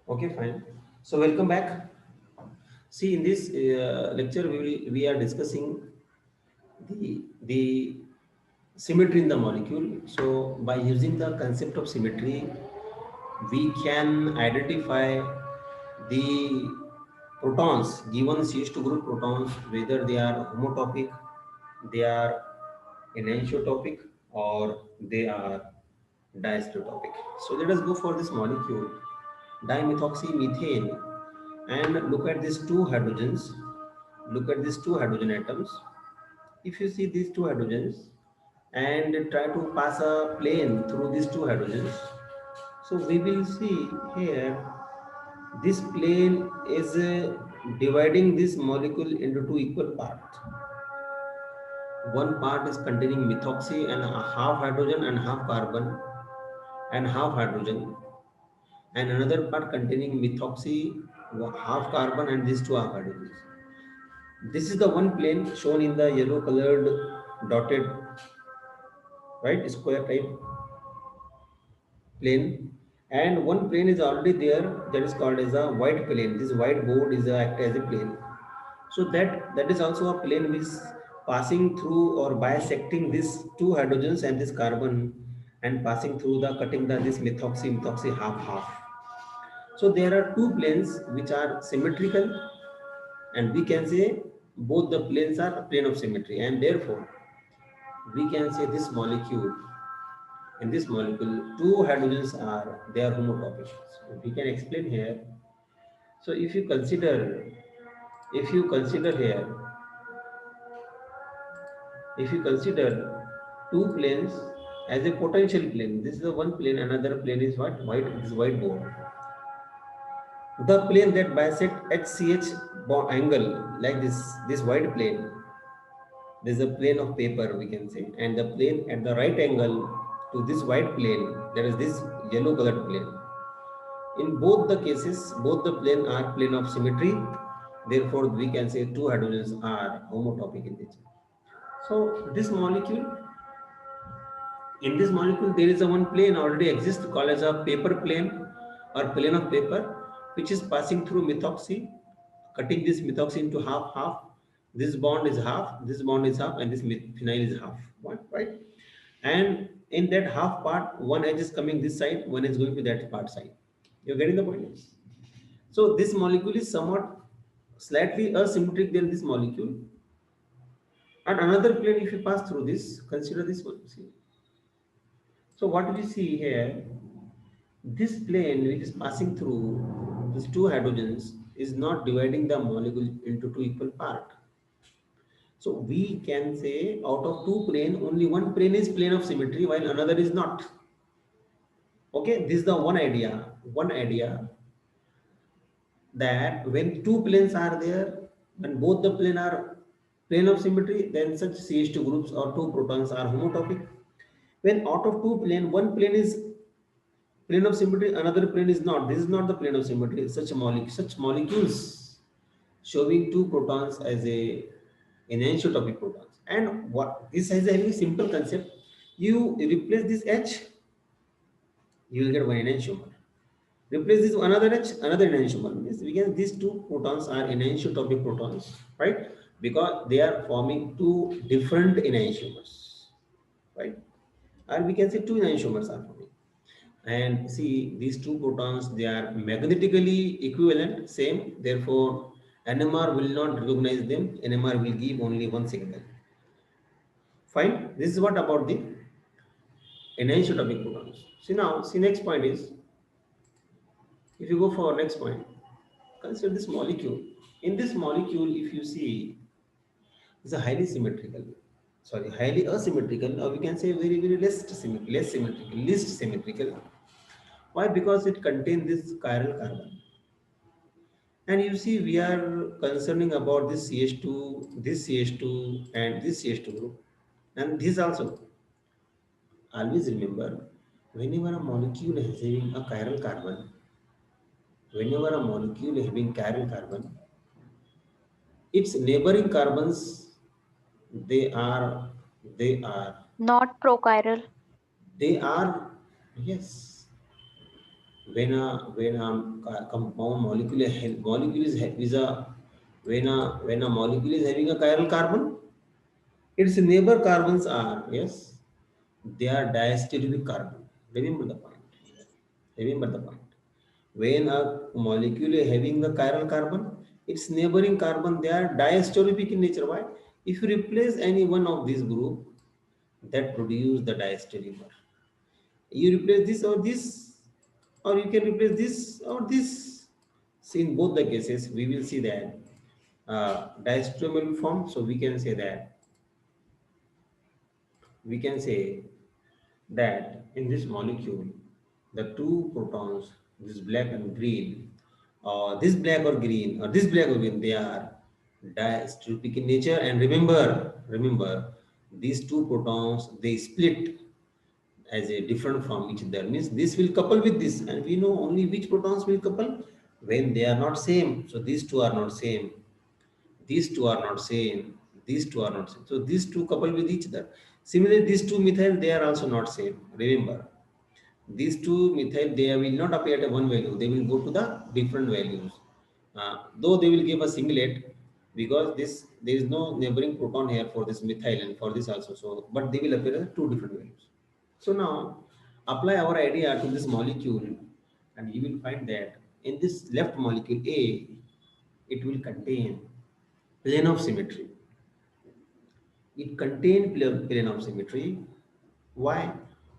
Okay, fine. So welcome back. See, in this lecture, we are discussing the symmetry in the molecule. So by using the concept of symmetry, we can identify the protons given CH2 group protons, whether they are homotopic, they are enantiotopic, or they are diastereotopic. So let us go for this molecule dimethoxymethane and look at these two hydrogens. Look at these two hydrogen atoms. If you see these two hydrogens and try to pass a plane through these two hydrogens, so we will see here this plane is dividing this molecule into two equal parts. One part is containing methoxy and a half hydrogen and half carbon and half hydrogen, and another part containing methoxy, half carbon, and these two half hydrogens. This is the one plane shown in the yellow colored dotted, right, square type plane, and one plane is already there, that is called as a white plane. This white board is act as a plane. So that is also a plane which is passing through or bisecting these two hydrogens and this carbon, and passing through the cutting the this methoxy half half. So there are two planes which are symmetrical, and we can say both the planes are plane of symmetry, and therefore we can say this molecule, in this molecule two hydrogens are, they are homotopic. So we can explain here. So if you consider here, if you consider two planes as a potential plane, this is the one plane, another plane is what, white, this white board. The plane that bisect HCH angle, like this white plane, this is a plane of paper, we can say, and the plane at the right angle to this white plane, that is this yellow colored plane. In both the cases, both the plane are plane of symmetry. Therefore, we can say two hydrogens are homotopic in nature. So in this molecule, there is a one plane already exists called as a paper plane or plane of paper, which is passing through methoxy, cutting this methoxy into half half. This bond is half, this bond is half, and this phenyl is half. Right? And in that half part, one edge is coming this side, one is going to that part side. You're getting the point? So this molecule is somewhat slightly asymmetric than this molecule. And another plane, if you pass through this, consider this one. See. So what we see here, this plane which is passing through these two hydrogens is not dividing the molecule into two equal parts. So we can say out of two plane, only one plane is plane of symmetry while another is not. Okay, this is the one idea. One idea that when two planes are there, when both the plane are plane of symmetry, then such CH2 groups or two protons are homotopic. When out of two plane, one plane is plane of symmetry, another plane is not. This is not the plane of symmetry. Such molecules showing two protons as a enantiotopic protons. And what this has a very simple concept. You replace this H, you will get one enantiomer. Replace this another H, another enantiomer. Means we can these two protons are enantiotopic protons, right? Because they are forming two different enantiomers, right? And we can say two enantiomers are forming. And see these two protons, they are magnetically equivalent, same. Therefore, NMR will not recognize them. NMR will give only one signal. Fine. This is what about the enantiotopic protons. See next point is, if you go for next point, consider this molecule. In this molecule, if you see, it's a highly symmetrical, sorry, highly asymmetrical, or we can say very, very less symmetrical, least symmetrical. Why? Because it contains this chiral carbon. And you see, we are concerning about this CH2, this CH2, and this CH2 group. And this also, always remember, whenever a molecule is having a chiral carbon, whenever a molecule is having chiral carbon, its neighboring carbons, they are, they are, Not prochiral. they are, yes, when a compound molecule is a when a molecule is having a chiral carbon, its neighbor carbons are, yes, they are diastereotopic carbon. Remember the point. Remember the point. When a molecule is having the chiral carbon, its neighboring carbon, they are diastereotopic in nature. Why? If you replace any one of these group, that produce the diastereomer. You replace this or this, or you can replace this or this. See, in both the cases, we will see that diastereomer will form. So we can say that in this molecule, the two protons, this black and green, or this black or green, or this black or green, they are diastereotopic in nature. And remember, these two protons, they split as a different from each other. Means this will couple with this, and we know only which protons will couple when they are not same. So these two are not same. These two are not same. These two are not same. So these two couple with each other. Similarly, these two methyl, they are also not same. Remember, these two methyl, they will not appear at one value. They will go to the different values. Though they will give a singlet, because this there is no neighboring proton here for this methyl and for this also. So, but they will appear as two different values. So now apply our idea to this molecule, and you will find that in this left molecule A, it will contain plane of symmetry. It contains plane of symmetry. Why?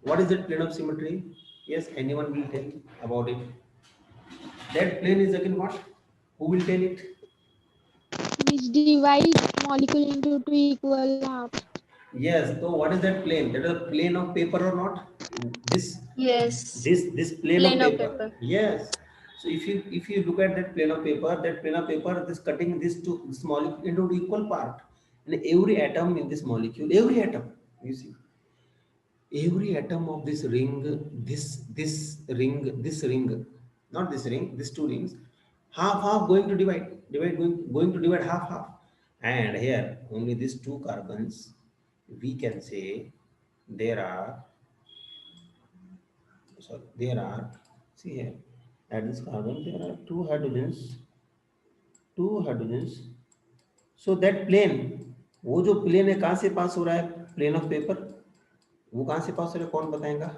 What is that plane of symmetry? Yes, anyone will tell about it. That plane is again what? Who will tell it? which divide molecule into two equal halves. Yes. So what is that plane? That is a plane of paper or not? This Yes. this plane of Plane of paper. paper. Yes. So if you look at that plane of paper, this cutting this molecule into equal part, and every atom in this molecule, every atom, you see, every atom of this ring, this ring, not this ring, these two rings, half going to going to divide half. And here only these two carbons, we can say there are, sorry, there are, see here, at this carbon there are two hydrogens. So that plane, वो जो plane है कहाँ से पास हो रहा है, plane of paper, वो कहाँ से पास हो रहा है, कौन बताएगा?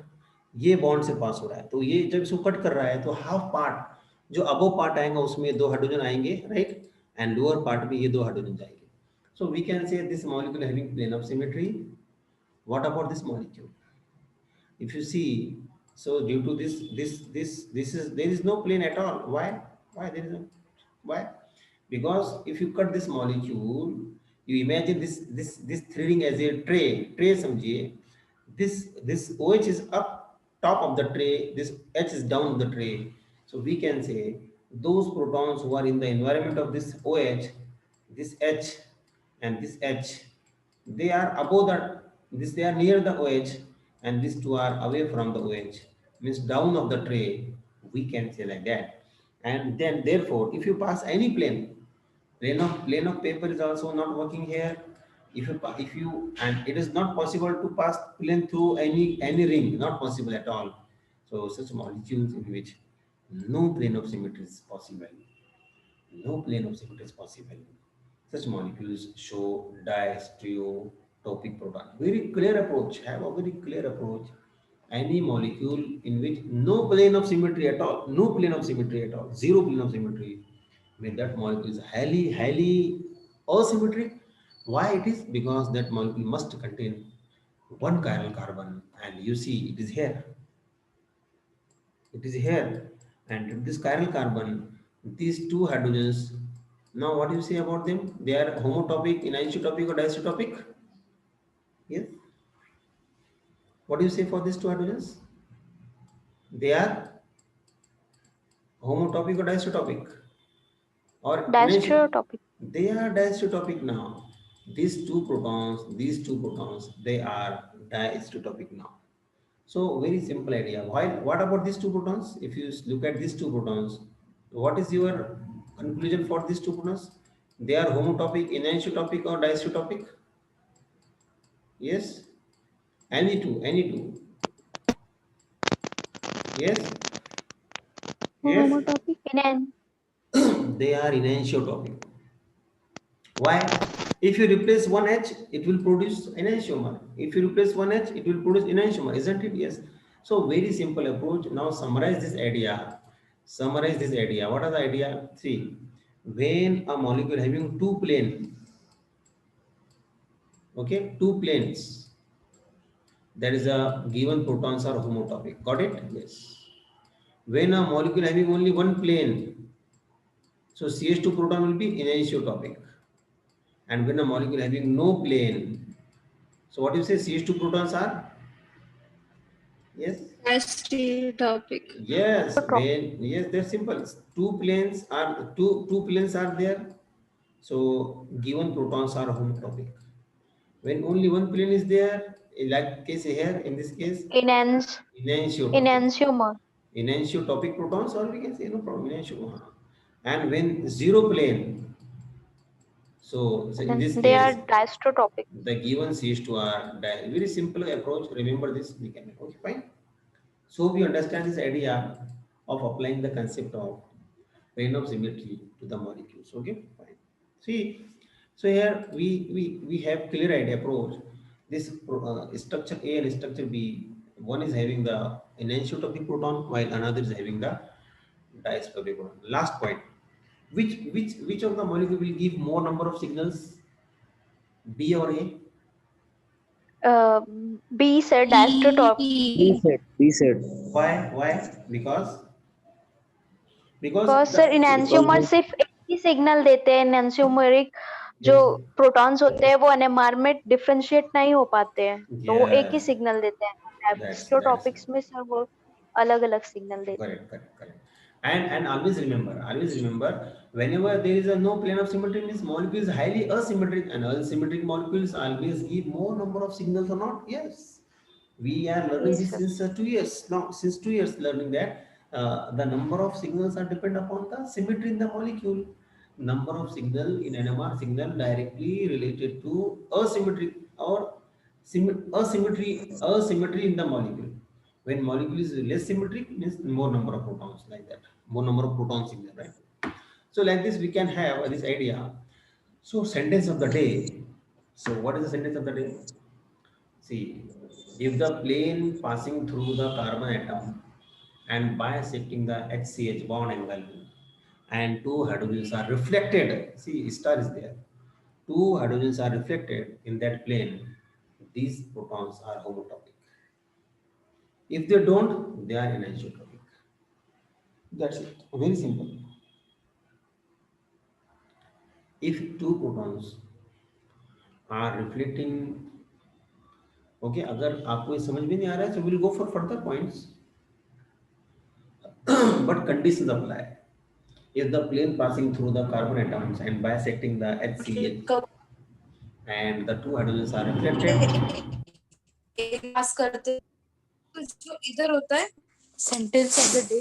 ये बॉन्ड से पास हो रहा है। तो ये जब इसको कट कर रहा है तो हाफ पार्ट जो अबव पार्ट आएगा उसमें दो हाइड्रोजन आएंगे, राइट, एंड लोअर पार्ट में ये दो हाइड्रोजन जाएंगे. So we can say this molecule having plane of symmetry. What about this molecule? If you see, so due to this is, there is no plane at all. Why there is no? Why? Because if you cut this molecule, you imagine this three ring as a tray समझिए. This OH is up top of the tray, this H is down the tray. So we can say those protons who are in the environment of this OH, this H and this H, they are above the, this they are near the OH, and these two are away from the OH, means down of the tray, we can say like that. And then therefore if you pass any plane of paper is also not working here. If you and it is not possible to pass plane through any ring, not possible at all. So such molecules in which no plane of symmetry is possible, no plane of symmetry is possible, such molecules show diastereotopic proton. Very clear approach. Have a very clear approach. Any molecule in which no plane of symmetry at all, no plane of symmetry at all, zero plane of symmetry, mean that molecule is highly asymmetric. Why it is? Because that molecule must contain one chiral carbon, and you see it is here. It is here, and this chiral carbon, these two hydrogens. Now, what do you say about them? They are homotopic, anisotropic, or diisotopic? Yes. What do you say for these two hydrogens? They are homotopic or diisotopic, or anisotropic? Diastereotopic. They are diisotopic now. These two protons, they are diisotopic now. So very simple idea. Why? What about these two protons? If you look at these two protons, what is your conclusion for these two protons? They are homotopic, anisotropic, or diisotopic? Yes, any two. Yes. Yes, homotopic? they are enantiotopic. Why? If you replace one H, it will produce enantiomer. If you replace one H, it will produce enantiomer, isn't it? Yes. So very simple approach. Now summarize this idea. Summarize this idea. What are the idea? See, when a molecule having two plane, okay, two planes, that is a given protons are homotopic. Got it? Yes. When a molecule having only one plane, so CH2 proton will be enantiotopic. And when a molecule having no plane, so what you say CH2 protons are? Yes. Diastereotopic. Yes. When yes, they're simple. Two planes are there. So given protons are homotopic. When only one plane is there, like case here, in this case, Enhance, enantiotopic. enantiomer. Enantiotopic protons, or we can say no problem, enantiomer. And when zero plane, so in Then this they are case, diastereotopic. the given CH2 are very simple approach. Remember this, we can okay, fine. So we understand this idea of applying the concept of plane of symmetry to the molecules. Okay, fine. See, so here we have clear idea approach. This structure A and structure B, one is having the enantiotopic proton while another is having the diastereotopic proton. Last point. Which of the molecule will give more number of signals? B or A? Uh, B said diastereotopic E. B said. Why? Why? Because because the sir Because enantiomer the सिर्फ एक ही signal देते हैं enantiomeric जो yes, protons होते हैं वो NMR में differentiate नहीं हो पाते हैं तो वो एक ही yes, सिग्नल देते हैं that's डायस्ट्रोटॉपिक्स में सर वो अलग अलग सिग्नल देते हैं correct. And always remember, whenever there is a no plane of symmetry, means molecule is highly asymmetric, and asymmetric molecules always give more number of signals or not. Yes, we are learning Yes, this sir. since 2 years now. Since 2 years, learning that the number of signals are depend upon the symmetry in the molecule. Number of signal in NMR signal directly related to asymmetry or asymmetry in the molecule. When molecule is less symmetric, means more number of protons, like that. More number of protons in there, right? So like this, we can have this idea. So sentence of the day. So what is the sentence of the day? See, if the plane passing through the carbon atom and bisecting the HCH bond angle and two hydrogens are reflected, see star is there, two hydrogens are reflected in that plane, these protons are homotopic. If they don't, they are anisotropic. That's it. Very simple. If two protons are reflecting, okay, अगर आपको ये समझ में नहीं आ रहा है, so we'll go for further points. But conditions apply. If the plane passing through the carbon atoms and bisecting the HCH and the two hydrogens are reflected, पास करते तो जो इधर होता है sentence of the day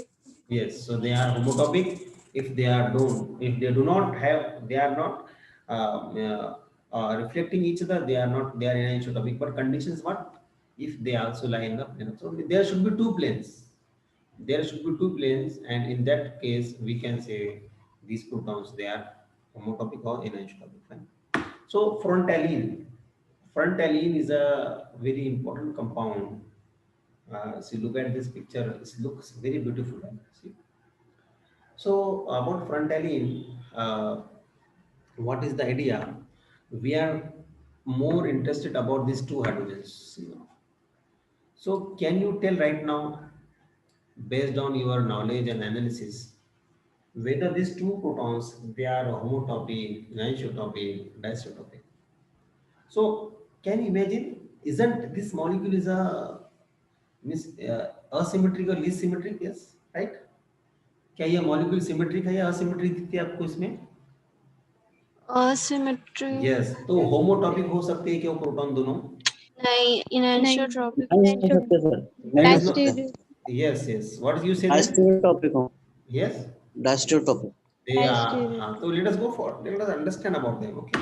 yes, so they are homotopic. If they are don't, if they do not have, they are not reflecting each other. They are not. They are anisotropic. But conditions what? If they also lie in the plane. So there should be two planes. There should be two planes, and in that case, we can say these protons they are homotopic or anisotropic. Fine. So frontaline is a very important compound. So look at this picture. It looks very beautiful. Right? See. So about frontaline, what is the idea? We are more interested about these two hydrogens. So can you tell right now, based on your knowledge and analysis, whether these two protons they are homotopic, anisotropic, diisotropic? So can you imagine? Isn't this molecule is a asymmetric or least symmetric? Yes, right? क्या ये molecule symmetric है या asymmetric दिखती है आपको इसमें? asymmetry yes, तो होमोटॉपिक हो सकते हैं क्या वो प्रोटॉन दोनों? नहीं enantiotropic नहीं हो सकते सर, नहीं हो सकते। Yes, what you say then? डायस्टेरोटॉपिक हो, Yes, डायस्टेरोटॉपिक। they are so let us go for it. Let us understand about them. Okay,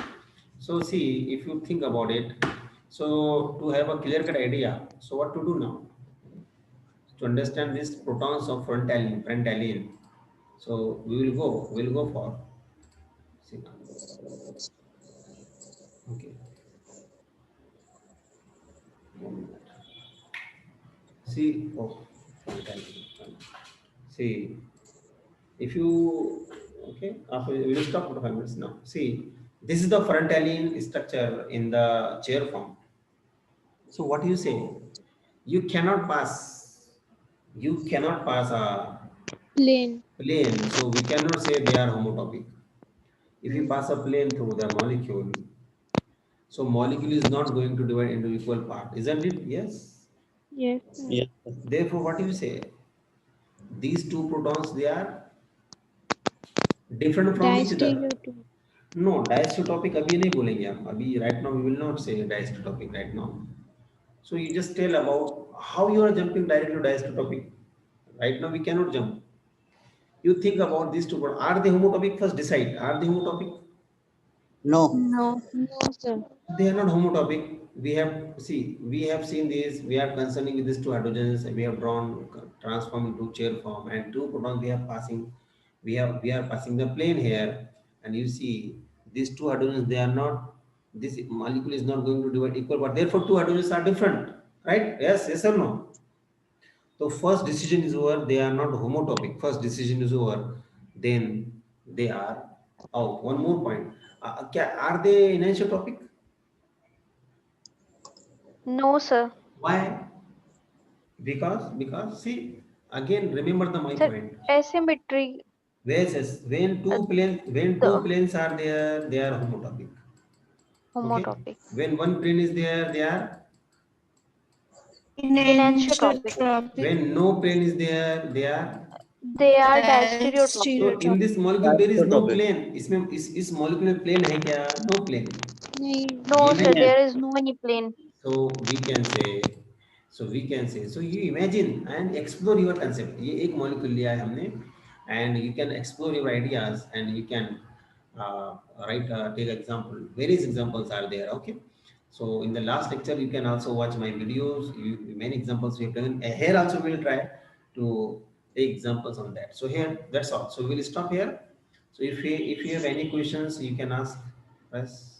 so see, if you think about it, so to have a clear cut idea, so what to do now to understand these protons of frontaline So we'll go for, see, okay. See, oh, see, if you, okay, after we will stop for 5 minutes now. See, this is the frontalian structure in the chair form. So what do you say? You cannot pass, you cannot pass a Plane. plane, so we cannot say they are homotopic. If you pass a plane through the molecule, so molecule is not going to divide into equal part, isn't it? Yes. Yes. Yes, sir. Therefore, what do you say? These two protons, they are different from each other. Diastereotopic. No, diastereotopic अभी नहीं बोलेंगे हम. अभी right now we will not say diastereotopic right now. So you just tell about how you are jumping directly to diastereotopic. Right now we cannot jump. You think about these two protons. Are they homotopic? First decide. Are they homotopic? No. No. No, sir. They are not homotopic. We have seen this. We are concerning with these two hydrogens. We have drawn, transformed into chair form, and two protons we are passing. We are passing the plane here, and you see these two hydrogens. They are not. This molecule is not going to divide equal, but therefore two hydrogens are different, right? Yes, yes or no? So first decision is over. They are not homotopic. First decision is over. Then they are. Oh, one more point. Are they anisotropic? No, sir. Why? Because see, again remember the my Sir, point. asymmetry. Where says Uh, when two the planes are there, they are homotopic. Okay. homotopic. When one plane is there, they are. Enantiotopic. Enantiotopic. When no plane is there, they are. They are diastereotopic. So in Diastereotopic. this molecule there is no Diastereotopic. plane. इसमें इस molecule में plane है क्या? No plane. नहीं. No, ये sir, नहीं है. there is no any plane. So we can say, so you imagine and explore your concept. ये एक molecule लिया है हमने, and you can explore your ideas, and you can write, take example. Various examples are there. Okay. So in the last lecture, you can also watch my videos. Many examples we have done. Here also we'll try to take examples on that. So here, that's all. So we'll stop here. So if you have any questions, you can ask us.